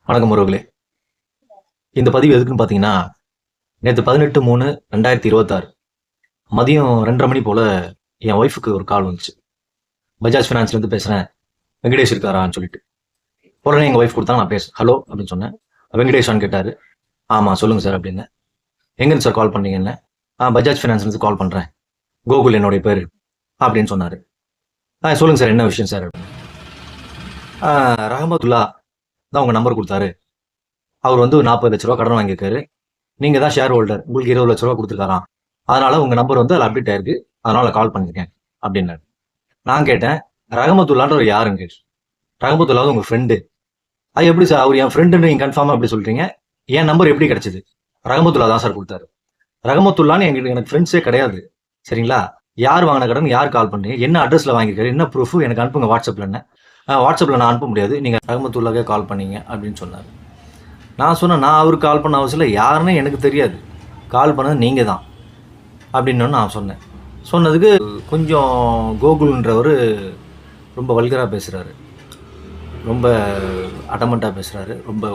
வணக்கம் உறவுகளே. இந்த பதிவு எதுக்குன்னு பார்த்தீங்கன்னா, நேற்று 18/3/2026 மதியம் 2:30 மணி போல் என் ஒய்ஃபுக்கு ஒரு கால் வந்துச்சு. பஜாஜ் ஃபினான்ஸ்லேருந்து பேசுகிறேன், வெங்கடேஷ் இருக்காரான்னு சொல்லிட்டு. உடனே எங்கள் ஒய்ஃப் கொடுத்தாங்க. நான் ஹலோ அப்படின்னு சொன்னேன். வெங்கடேஷான்னு கேட்டார். ஆமாம் சொல்லுங்கள் சார் அப்படின்னு. எங்கேருந்து சார் கால் பண்ணீங்கன்னு? பஜாஜ் ஃபினான்ஸ்லேருந்து கால் பண்ணுறேன், கோகுல் என்னுடைய பேர் அப்படின்னு சொன்னார். சொல்லுங்கள் சார், என்ன விஷயம் சார் அப்படின்னு. ரஹமத்துல்லா தான் உங்கள் நம்பர் கொடுத்தாரு. அவர் வந்து 40 லட்ச ரூபா கடன் வாங்கியிருக்காரு. நீங்கள் தான் ஷேர் ஹோல்டர், உங்களுக்கு 20 லட்ச ரூபா கொடுத்துருக்காராம். அதனால உங்கள் நம்பர் வந்து அதில் அப்டேட் ஆயிருக்கு, அதனால கால் பண்ணியிருக்கேன் அப்படின்னாரு. நான் கேட்டேன், ரஹமத்துல்லான்ற யாருன்னு கேட்டு. ரஹமத்துல்லா உங்கள் ஃப்ரெண்டு. அது எப்படி சார் அவர் என் ஃப்ரெண்டுன்னு நீங்கள் கன்ஃபார்மாக எப்படி சொல்கிறீங்க? என் நம்பர் எப்படி கிடைச்சிது? ரஹமத்துல்லா தான் சார் கொடுத்தாரு. ரஹமத்துல்லான்னு எனக்கு ஃப்ரெண்ட்ஸே கிடையாது, சரிங்களா? யார் வாங்கின கடன், யார் கால் பண்ணி, என்ன அட்ரஸில் வாங்கியிருக்காரு, என்ன ப்ரூஃப் எனக்கு அனுப்புங்க வாட்ஸ்அப்பில். என்ன வாட்ஸ்அப்பில் நான் அனுப்ப முடியாது, நீங்கள் ரஹமத்துல்லாவே கால் பண்ணீங்க அப்படின்னு சொன்னார். நான் சொன்னேன், நான் அவருக்கு கால் பண்ண அவசியம் இல்லை, யாருன்னு எனக்கு தெரியாது, கால் பண்ணது நீங்கள் தான் அப்படின்னு நான் சொன்னேன். சொன்னதுக்கு கொஞ்சம் கோகுல்ன்றவர் ரொம்ப வல்கராக பேசுகிறாரு, ரொம்ப அடமெண்ட்டாக பேசுகிறாரு. ரொம்ப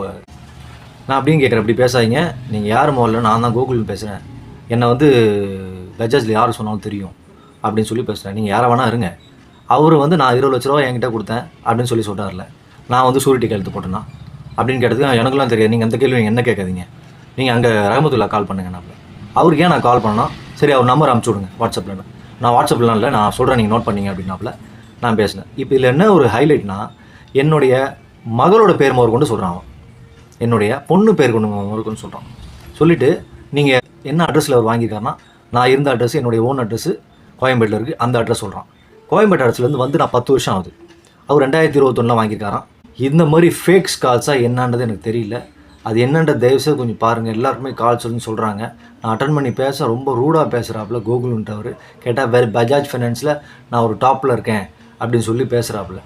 நான் அப்படின்னு கேட்குறேன், அப்படி பேசாதீங்க, நீங்கள் யார் முதல்ல? நான் தான் கோகுல்னு பேசுகிறேன், என்னை வந்து பஜாஜில் யார் சொன்னாலும் தெரியும் அப்படின்னு சொல்லி பேசுகிறேன். நீங்கள் யாரை வேணா இருங்க. அவர் வந்து நான் 20 லட்ச ரூபா என்கிட்ட கொடுத்தேன் அப்படின்னு சொல்லி சொல்கிறார்ல, நான் வந்து சூரிட்டி கையெழுத்து போட்டேன்னா அப்படின்னு கேட்டதுக்கு எனக்குலாம் தெரியாது, நீங்கள் அந்த கேள்வி என்ன கேட்காதீங்க, நீங்கள் அங்கே ரஹமத்துல்லா கால் பண்ணுங்கண்ணாப்ல. அவருக்கு ஏன் நான் கால் பண்ணணும்? சரி, அவர் நம்பர் அனுப்பிச்சி விடுங்க வாட்ஸ்அப்பில். நான் வாட்ஸ்அப்லாம் இல்லை, நான் சொல்கிறேன், நீங்கள் நோட் பண்ணிங்க அப்படின்னாப்புல. நான் பேசினேன். இப்போ இதில் என்ன ஒரு ஹைலைட்னா, என்னுடைய மகளோட பேர் முதல் கொண்டு சொல்கிறான் அவன், என்னுடைய பொண்ணு பேர் கொண்டு முதல் கொண்டு சொல்கிறான். சொல்லிவிட்டு நீங்கள் என்ன அட்ரஸில் அவர் வாங்கியிருக்காருன்னா, நான் இருந்த அட்ரஸ் என்னுடைய ஓன் அட்ரஸ் கோயம்பேட்டில் இருக்குது, அந்த அட்ரஸ் சொல்கிறான். கோயம்பேட்டு அட்ரஸ்லேருந்து வந்து நான் 10 வருஷம் ஆகுது, அவர் 2021 வாங்கியிருக்காரான். இந்த மாதிரி ஃபேக்ஸ் கால்ஸாக என்னன்றது எனக்கு தெரியல. அது என்னன்ற தயவுசெய்து கொஞ்சம் பாருங்கள். எல்லாருக்குமே கால்ஸ் வந்து சொல்கிறாங்க. நான் அட்டன் பண்ணி பேச ரொம்ப ரூடாக பேசுகிறாப்புல கோகுல்ன்றவர். கேட்டால் வேறு பஜாஜ் ஃபைனான்ஸில் நான் ஒரு டாப்பில் இருக்கேன் அப்படின்னு சொல்லி பேசுகிறாப்புல.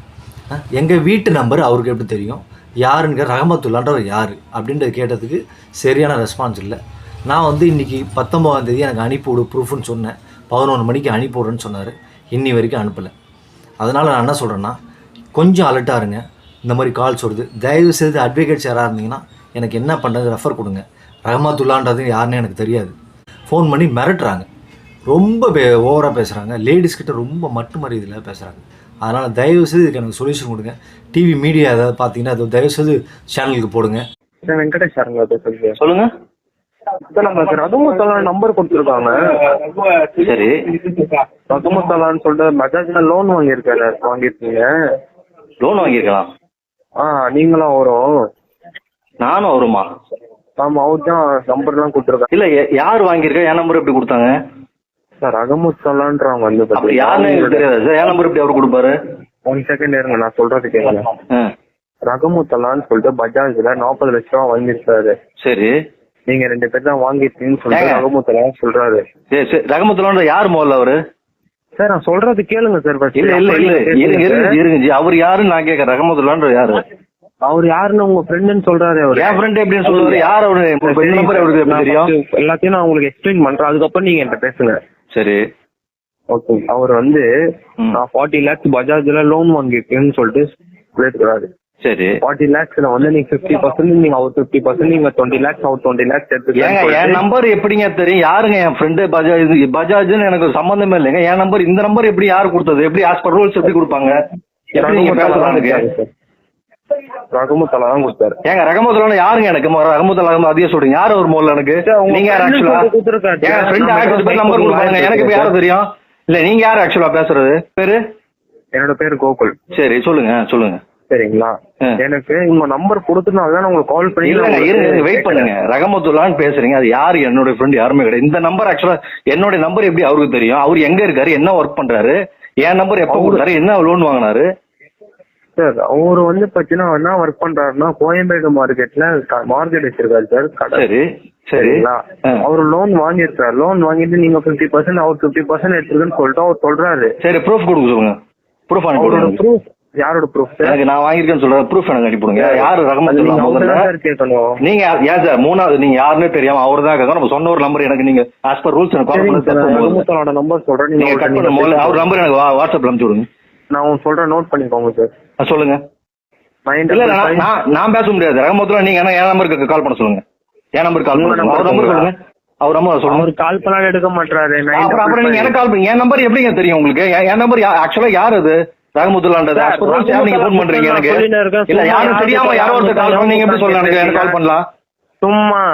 எங்கள் வீட்டு நம்பர் அவருக்கு எப்படி தெரியும்? யாருங்கிற ரஹமத்துல்லான்றவர் யார் அப்படின்றது கேட்டதுக்கு சரியான ரெஸ்பான்ஸ் இல்லை. நான் வந்து இன்றைக்கி 19ஆம் தேதி எனக்கு அனுப்பிவிடு ப்ரூஃப்னு சொன்னேன். 11 மணிக்கு அனுப்பிவிடுறேன்னு சொன்னார். இன்னி வரைக்கும் அனுப்பலை. அதனால் நான் என்ன சொல்கிறேன்னா, கொஞ்சம் அலர்ட்டாக இருங்க. இந்த மாதிரி கால்ஸ் வருது, தயவு செய்து அட்வொகேட்ஸ் யாராக இருந்தீங்கன்னா எனக்கு என்ன பண்ணுறது ரெஃபர் கொடுங்க. ரஹமத்துல்லான்றது யாருன்னு எனக்கு தெரியாது. ஃபோன் பண்ணி மிரட்டுறாங்க, ரொம்ப ஓவராக பேசுகிறாங்க, லேடிஸ்கிட்ட ரொம்ப மட்டு மாதிரி இதில் பேசுகிறாங்க. அதனால் தயவு செய்து இதுக்கு எனக்கு சொல்யூஷன் கொடுங்க. டிவி மீடியா ஏதாவது பார்த்தீங்கன்னா அது தயவு செய்து சேனலுக்கு போடுங்க. வெங்கடேஷ் சாருங்களா பேசுறீங்க? சொல்லுங்க. நமக்கு ரகுமுத்தலா நம்பர் கொடுத்துருக்காங்க. சரி, ரகுமுத்தலான்னு சொல்லிட்டு பஜாஜ்ல லோன் வாங்கியிருக்கீங்க. லோன் வாங்கியிருக்கலாம். நீங்களும் அவரும்? நானும் வருமா? ஆமா, அவர் தான் நம்பர்லாம் கொடுத்துருக்காங்க. இல்ல, யார் வாங்கியிருக்கா? என் நம்பர் எப்படி கொடுத்தாங்க சார்? ரகுமுத்தலான்றவங்க வந்து யாருன்னு எனக்கு தெரியாது சார். என் நம்பர் எப்படி அவர் கொடுப்பாரு? 1 செகண்ட் இருங்க, நான் சொல்றது கேளுங்க. ரகுமுத்தலான்னு சொல்லிட்டு பஜாஜ்ல 40 லட்ச ரூபா வாங்கியிருக்காரு. சரி, நீங்க 2 பேர் தான் வாங்கிருக்கீங்கன்னு சொல்லிட்டு ரகுமுத்தலா சொல்றாரு. சரி சரி, ரகமத்துலான்ற யார் முதல்ல அவரு? சார் நான் சொல்றது கேளுங்க சார். இல்ல இல்ல இல்ல, இருங்க ஜி. அவர் யாருன்னு நான் கேட்கறேன். ரகமத்துலான்ற யாரு? அவர் யாருன்னு உங்க ஃப்ரெண்டுன்னு சொல்றாரு. அவர் என் ஃப்ரெண்ட் எப்படின்னு சொல்லுவாரு? யார் அவரு? நம்பர் அவருக்கு எப்படி தெரியும்? எல்லாத்தையும் நான் உங்களுக்கு எக்ஸ்பிளைன் பண்றேன், அதுக்கப்புறம் நீங்க என்கிட்ட பேசுங்க. சரி, ஓகே. அவர் வந்து நான் 40 lakhs பஜாஜ்ல லோன் வாங்கிருக்கேன்னு சொல்லிட்டு சொல்லிருக்காரு. சரி, 40 lakhsல வந்து நீங்க 50%, நீங்க அவர் 50%, நீங்க 20 lakhs அவர் 20 lakhs ஏங்க என் நம்பர் எப்படிங்க தெரியும்? யாருங்க என் ஃப்ரெண்டு? பஜாஜ்னு எனக்கு ஒரு சம்பந்தமே இல்லைங்க. என் நம்பர், இந்த நம்பர் எப்படி யாரு கொடுத்தது? எப்படி ஆஸ் பர் ரூல்ஸ் எப்படி கொடுப்பாங்க? எப்படி நீங்க பேசலாம்? ரகுமுத்தலா தான் கொடுத்தாரு. ஏங்க ரகமத்துலான யாருங்க? எனக்கு ரகமத்துலா அதிக சொல்றீங்க. யாரு ஒரு முதல்ல? எனக்கு நீங்க யார் ஆக்சுவலா? என் ஃப்ரெண்ட் நம்பர் கொடுப்பாங்க, எனக்கு இப்ப யாரும் தெரியும்? இல்ல, நீங்க யாரு ஆக்சுவலா பேசுறது? பேரு? என்னோட பேரு கோகுல். சரி, சொல்லுங்க சொல்லுங்க. சரிங்களா? எனக்கு உங்க நம்பர் கொடுத்தனாலதான் உங்களுக்கு கால் பண்ணி. இல்ல, வெயிட் பண்ணுங்க. ரகமத்துல்லான்னு பேசுறீங்க, அது யாரு? என்னோட ஃப்ரெண்ட் யாருமே கிடையாது. இந்த நம்பர் ஆக்சுவலா என்னோட நம்பர் எப்படி அவருக்கு தெரியும்? அவர் எங்க இருக்காரு, என்ன ஒர்க் பண்றாரு, என் நம்பர் எப்ப கொடுத்தாரு, என்ன லோன் வாங்கினாரு? சார் அவரு வந்து பாத்தீங்கன்னா என்ன ஒர்க் பண்றாருன்னா, கோயம்பேடு மார்க்கெட்ல மார்க்கெட் வச்சிருக்காரு சார், கடை. சரி சரிங்களா? அவரு லோன் வாங்கியிருக்காரு. லோன் வாங்கிட்டு நீங்க 50%, அவர் 50% எடுத்துருக்குன்னு சொல்லிட்டு அவர் சொல்றாரு. சரி, ப்ரூஃப் கொடுக்க சொல்லுங்க. ப்ரூஃப் அனுப்பி. ப்ரூஃப்? யாரோட ப்ரூஃப்? எனக்கு நான் வாங்கியிருக்கேன்னு சொல்ற ப்ரூஃப் எனக்கு அனுப்பிடுங்க. யாரு ரகமத்துல்லா முதல்ல? நீங்க ஏன் சார் மூணாவது நீங்க யாருன்னு தெரியாம அவர் தான் கேட்கணும். நம்ம சொன்ன ஒரு நம்பர் எனக்கு நீங்க ஆஸ் பர் ரூல்ஸ் ரகுமுத்தலோட நம்பர் சொல்றேன், நீங்க கட் பண்ண. அவர் நம்பர் எனக்கு வாட்ஸ்அப்ல அனுப்பிச்சு விடுங்க. நான் சொல்றேன், நோட் பண்ணிக்கோங்க சார். சொல்லுங்க. இல்ல நான் பேச முடியாது. ரகமத்துல்லா நீங்க என் நம்பருக்கு கால் பண்ண சொல்லுங்க. என் நம்பருக்கு கால் பண்ணுங்க. அவர் நம்பர் சொல்லுங்க. அவர் நம்பர் சொல்லுங்க. அவர் கால் பண்ணாலும் எடுக்க மாட்டாரு. அப்புறம் நீங்க எனக்கு கால் பண்ணுங்க. என் நம்பர் எப்படிங்க தெரியும் உங்களுக்கு? என் நம்பர் ஆக்சுவலா யார் அது? ரகமத்துல்லான்றது நீங்க போன் பண்றீங்க எனக்கு. இல்ல யாரும் தெரியாம யாரோ ஒருத்தர் கால் பண்ணி நீங்க எப்படி சொல்லலாம் எனக்கு கால் பண்ணலாம்? சும்மா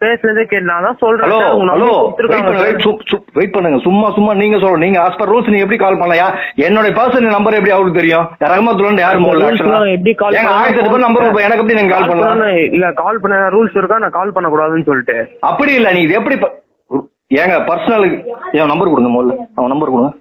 பேசுனதே கேட்டாதான் சொல்றேன். ஹலோ வெயிட் பண்ணுங்க. சும்மா நீங்க சொல்லுங்க. நீங்க ஆஸ் பர் ரூல்ஸ் நீங்க எப்படி கால் பண்ணலாம்? என்னோட பர்சனல் நம்பர் எப்படி அவருக்கு தெரியும்? ரஹமத்துல்லான்னு யாரு எப்படி கால் 1000 பேர் நம்பர் எனக்கு எப்படி நீங்க கால் பண்ணலாம்? இல்ல கால் பண்ண ரூல்ஸ் இருக்கா? நான் கால் பண்ண கூடாதுன்னு சொல்லிட்டு அப்படி இல்ல. நீங்க எப்படி ஏங்க பர்சனல் என் நம்பர் கொடுங்க முதல்ல. அவன் நம்பர் கொடுங்க.